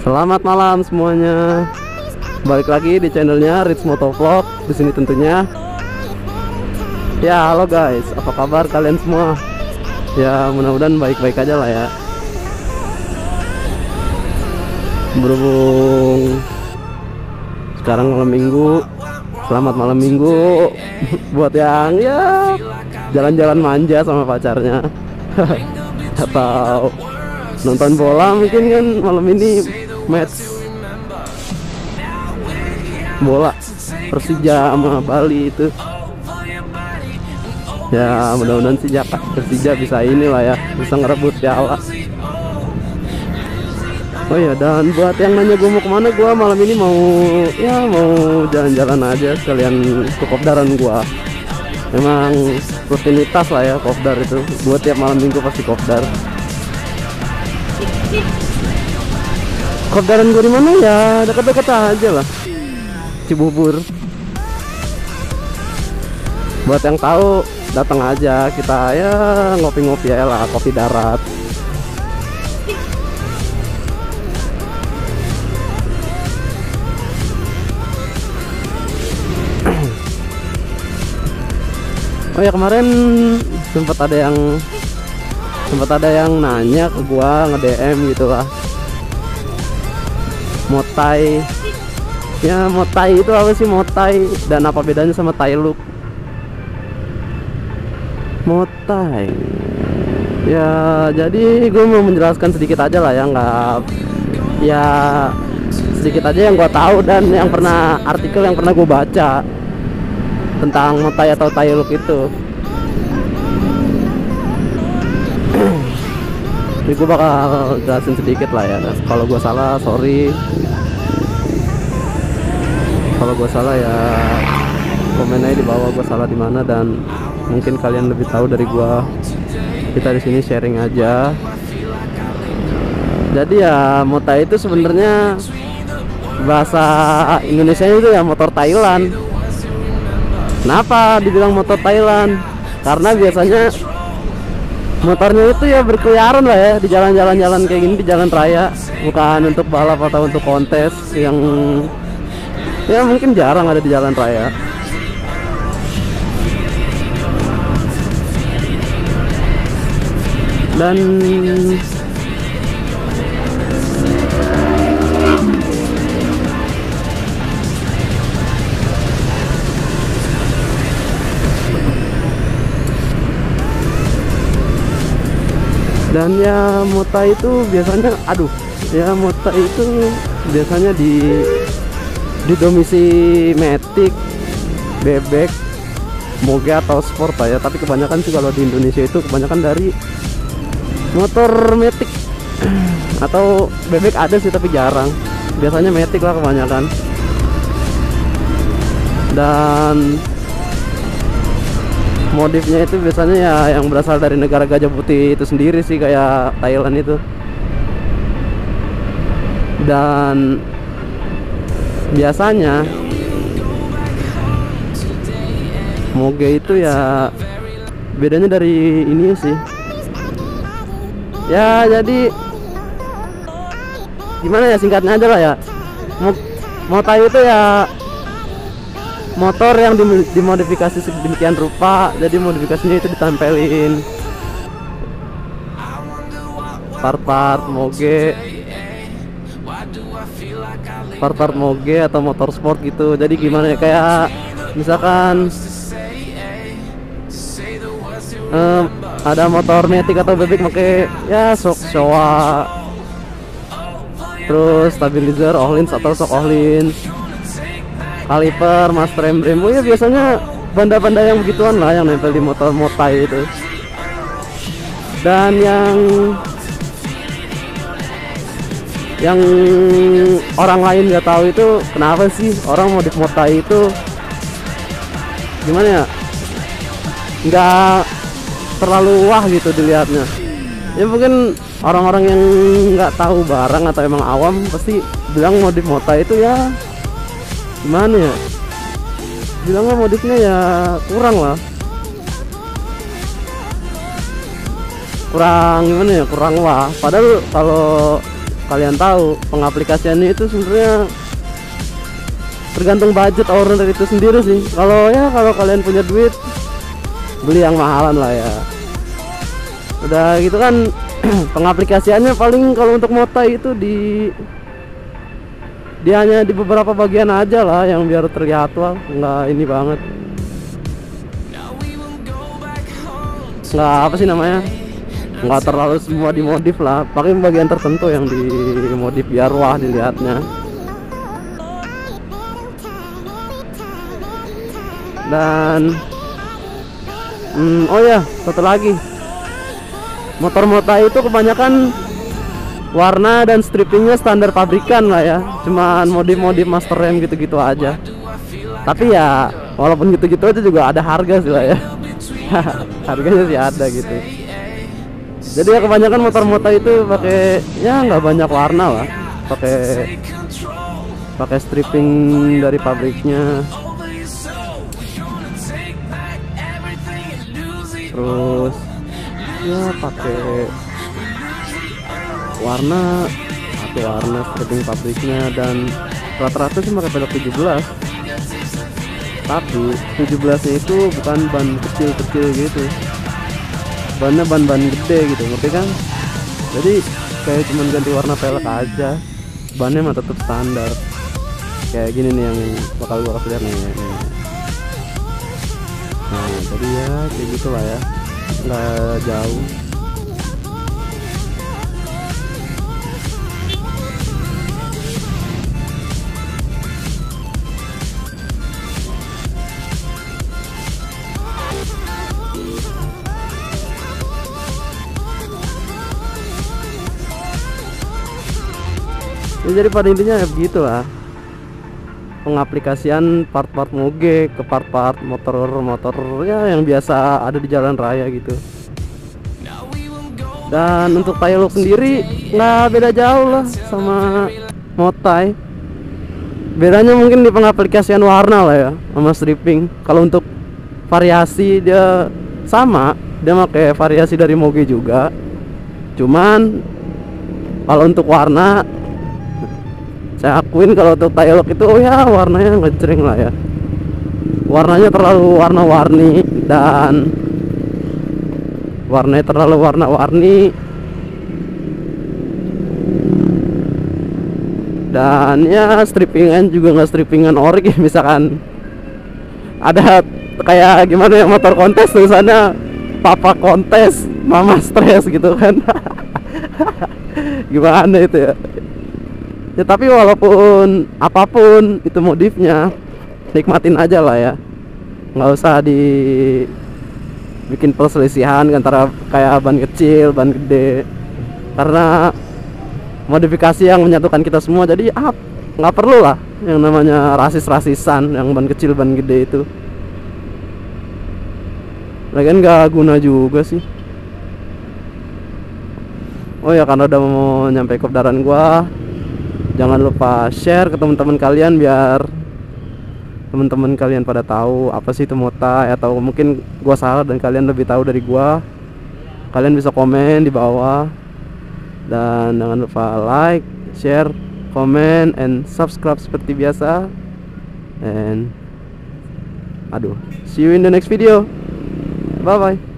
Selamat malam semuanya. Balik lagi di channelnya Rich Motovlog. Di sini tentunya. Ya, halo guys. Apa kabar kalian semua? Ya, mudah-mudahan baik-baik aja lah ya. Berhubung sekarang malam minggu. Selamat malam minggu buat yang ya jalan-jalan manja sama pacarnya. Atau nonton bola mungkin kan malam ini match bola Persija sama Bali itu. Ya mudah-mudahan sih Persija bisa inilah ya, bisa ngerebut piala. Oh ya, dan buat yang nanya gue mau kemana, gue malam ini mau jalan-jalan aja sekalian ke kopdaran gue. Memang rutinitas lah ya kopdar itu. Gue tiap malam minggu pasti kopdar. Kopdaran gue di mana ya? Dekat-dekat aja lah. Cibubur. Buat yang tahu datang aja, kita ya ngopi-ngopi ya lah, kopi darat. Oh ya, kemarin sempat ada yang nanya ke gua, nge-DM gitu lah. Motai. Ya, motai itu apa sih motai? Dan apa bedanya sama tai look? Motai. Ya, jadi gue mau menjelaskan sedikit aja lah ya, nggak ya sedikit aja yang gue tahu dan yang pernah artikel yang pernah gue baca tentang motai atau tai look itu. Jadi gue bakal jelasin sedikit lah ya. Kalau gue salah, sorry. Kalau gue salah ya komen aja di bawah gue salah di mana, dan mungkin kalian lebih tahu dari gue. Kita di sini sharing aja. Jadi ya motai itu sebenarnya bahasa Indonesia itu ya motor Thailand. Kenapa dibilang motor Thailand? Karena biasanya motornya itu ya berkeliaran lah ya di jalan-jalan kayak gini, di jalan raya, bukan untuk balap atau untuk kontes yang ya mungkin jarang ada di jalan raya. Dan ya motai itu biasanya di domisi Matic, bebek, moge atau sport ya. Tapi kebanyakan sih kalau di Indonesia itu kebanyakan dari motor Matic atau bebek ada sih tapi jarang. Biasanya Matic lah kebanyakan. Dan modifnya itu biasanya ya yang berasal dari negara gajah putih itu sendiri sih, kayak Thailand itu. Dan biasanya moge itu ya bedanya dari ini sih. Ya jadi gimana ya, singkatnya aja lah ya. Motai itu ya motor yang dimodifikasi sedemikian rupa. Jadi modifikasinya itu ditempelin part-part moge atau motor sport gitu. Jadi gimana ya, kayak misalkan ada motor Matic atau bebek pakai ya shock Showa, terus stabilizer Ohlins atau shock Ohlins, kaliper, master emblem. Oh ya biasanya benda-benda yang begituan lah yang nempel di motor motai itu. Dan yang orang lain nggak tahu itu kenapa sih orang modif motai itu gimana ya, nggak terlalu wah gitu dilihatnya. Ya mungkin orang-orang yang nggak tahu barang atau emang awam pasti bilang modif motai itu ya gimana ya, bilangnya modifnya ya kurang lah, kurang gimana ya, kurang wah. Padahal kalian tahu, pengaplikasiannya itu sebenarnya tergantung budget owner itu sendiri sih. Kalau kalian punya duit, beli yang mahalan lah ya. Udah gitu kan pengaplikasiannya paling kalau untuk Motai itu dia hanya di beberapa bagian aja lah yang biar terlihat lah, nggak ini banget, nggak apa sih namanya, nggak terlalu semua dimodif lah, paling bagian tertentu yang dimodif biar wah dilihatnya. Dan oh ya, satu lagi, motor Motai itu kebanyakan warna dan strippingnya standar pabrikan lah ya, cuman modif-modif master rem gitu-gitu aja. Tapi ya walaupun gitu-gitu aja juga ada harga sih lah ya. Harganya sih ada gitu. Jadi ya kebanyakan motor Motai itu pakai ya nggak banyak warna lah, pakai stripping dari pabriknya. Terus ya pakai warna stripping pabriknya, dan rata-rata sih pakai pelek 17. Tapi 17-nya itu bukan ban kecil-kecil gitu, bannya ban gede gitu, ngerti kan? Jadi kayak cuman ganti warna pelek aja, bannya mah tetap standar. Kayak gini nih yang bakal gua kasih lihat nih. Nah jadi ya kayak gitulah ya, nggak jauh. Ya, jadi pada intinya ya begitu lah, pengaplikasian part-part moge ke part-part motor ya yang biasa ada di jalan raya gitu. Dan untuk Taillock sendiri nggak beda jauh lah sama Motai. Bedanya mungkin di pengaplikasian warna lah ya sama stripping. Kalau untuk variasi dia sama, dia pakai variasi dari moge juga. Cuman kalau untuk warna, saya akuin kalau untuk Taillock itu ya warnanya ngejreng lah ya, warnanya terlalu warna-warni, dan warnanya terlalu warna-warni, dan ya strippingan juga nggak strippingan ori. Misalkan ada kayak gimana ya, motor kontes tulisannya papa kontes mama stres gitu kan. Gimana itu ya. Ya tapi walaupun apapun itu modifnya, nikmatin aja lah ya, nggak usah bikin perselisihan antara kayak ban kecil, ban gede, karena modifikasi yang menyatukan kita semua. Jadi nggak perlu lah yang namanya rasis-rasisan, yang ban kecil ban gede itu, lagian nggak guna juga sih. Oh ya, karena udah mau nyampe kebenaran gua, jangan lupa share ke teman-teman kalian biar teman-teman kalian pada tahu apa sih itu Motai, atau mungkin gua salah dan kalian lebih tahu dari gua. Kalian bisa komen di bawah, dan jangan lupa like, share, comment, and subscribe seperti biasa. And see you in the next video. Bye bye.